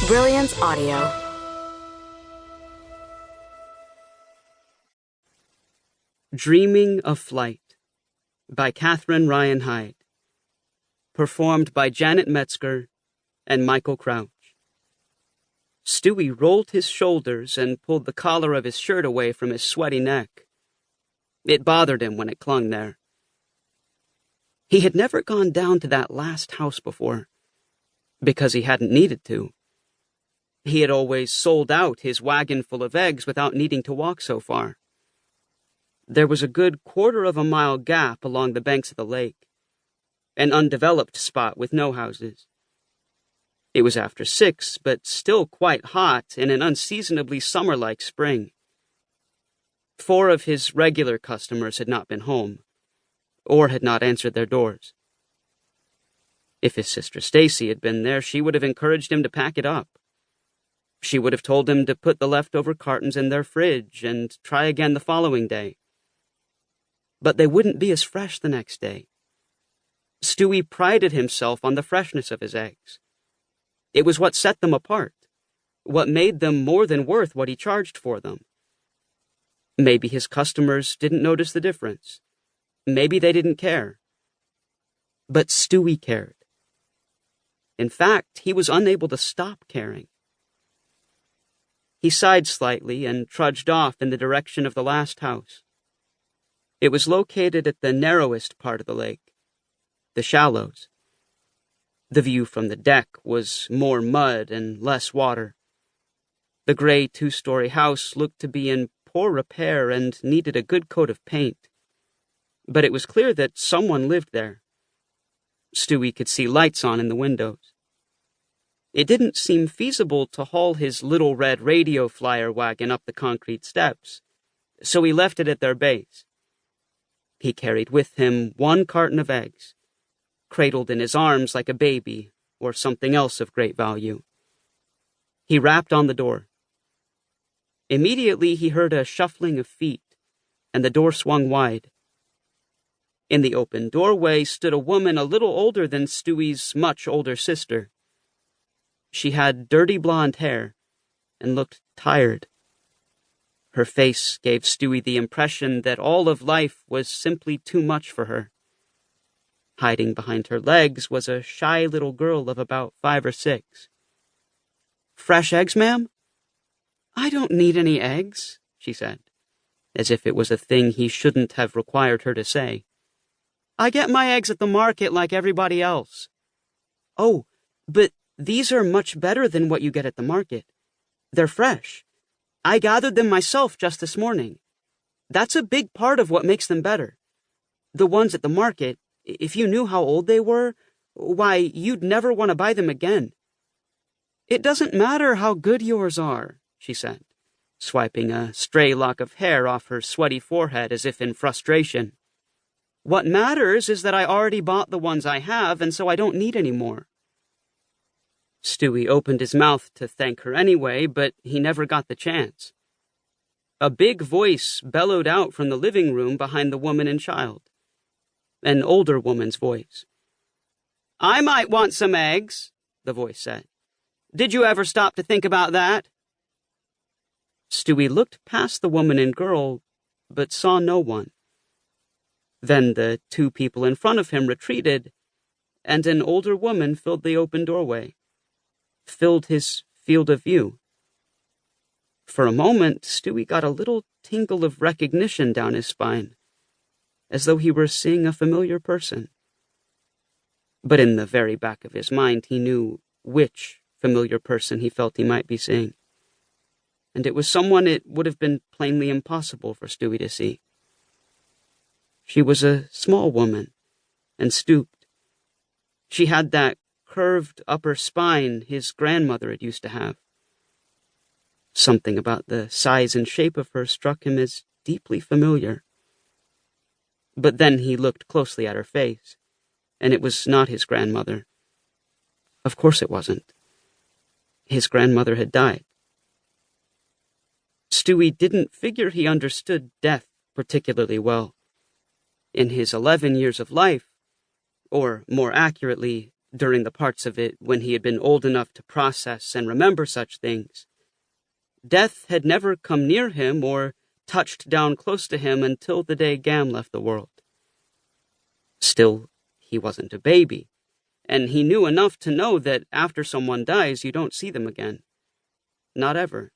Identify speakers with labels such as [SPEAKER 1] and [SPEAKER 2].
[SPEAKER 1] Brilliance Audio.
[SPEAKER 2] Dreaming of Flight by Catherine Ryan Hyde. Performed by Janet Metzger and Michael Crouch. Stewie rolled his shoulders and pulled the collar of his shirt away from his sweaty neck. It bothered him when it clung there. He had never gone down to that last house before, because he hadn't needed to. He had always sold out his wagon full of eggs without needing to walk so far. There was a good 1/4 mile gap along the banks of the lake, an undeveloped spot with no houses. It was after 6, but still quite hot in an unseasonably summer-like spring. 4 of his regular customers had not been home, or had not answered their doors. If his sister Stacy had been there, she would have encouraged him to pack it up. She would have told him to put the leftover cartons in their fridge and try again the following day. But they wouldn't be as fresh the next day. Stewie prided himself on the freshness of his eggs. It was what set them apart, what made them more than worth what he charged for them. Maybe his customers didn't notice the difference. Maybe they didn't care. But Stewie cared. In fact, he was unable to stop caring. He sighed slightly and trudged off in the direction of the last house. It was located at the narrowest part of the lake, the shallows. The view from the deck was more mud and less water. The gray 2-story house looked to be in poor repair and needed a good coat of paint. But it was clear that someone lived there. Stewie could see lights on in the windows. It didn't seem feasible to haul his little red radio flyer wagon up the concrete steps, so he left it at their base. He carried with him 1 carton of eggs, cradled in his arms like a baby or something else of great value. He rapped on the door. Immediately he heard a shuffling of feet, and the door swung wide. In the open doorway stood a woman a little older than Stewie's much older sister. She had dirty blonde hair and looked tired. Her face gave Stewie the impression that all of life was simply too much for her. Hiding behind her legs was a shy little girl of about 5 or 6. "Fresh eggs, ma'am?" "I don't need any eggs," she said, as if it was a thing he shouldn't have required her to say. "I get my eggs at the market like everybody else." "Oh, but these are much better than what you get at the market. They're fresh. I gathered them myself just this morning. That's a big part of what makes them better. The ones at the market, if you knew how old they were, why, you'd never want to buy them again." "It doesn't matter how good yours are," she said, swiping a stray lock of hair off her sweaty forehead as if in frustration. "What matters is that I already bought the ones I have, and so I don't need any more." Stewie opened his mouth to thank her anyway, but he never got the chance. A big voice bellowed out from the living room behind the woman and child. An older woman's voice. "I might want some eggs," the voice said. "Did you ever stop to think about that?" Stewie looked past the woman and girl, but saw no one. Then the 2 people in front of him retreated, and an older woman filled the open doorway, filled his field of view. For a moment, Stewie got a little tingle of recognition down his spine, as though he were seeing a familiar person. But in the very back of his mind, he knew which familiar person he felt he might be seeing. And it was someone it would have been plainly impossible for Stewie to see. She was a small woman, and stooped. She had that curved upper spine his grandmother had used to have. Something about the size and shape of her struck him as deeply familiar. But then he looked closely at her face, and it was not his grandmother. Of course it wasn't. His grandmother had died. Stewie didn't figure he understood death particularly well. In his 11 years of life, or more accurately, during the parts of it when he had been old enough to process and remember such things. Death had never come near him or touched down close to him until the day Gam left the world. Still, he wasn't a baby, and he knew enough to know that after someone dies, you don't see them again. Not ever.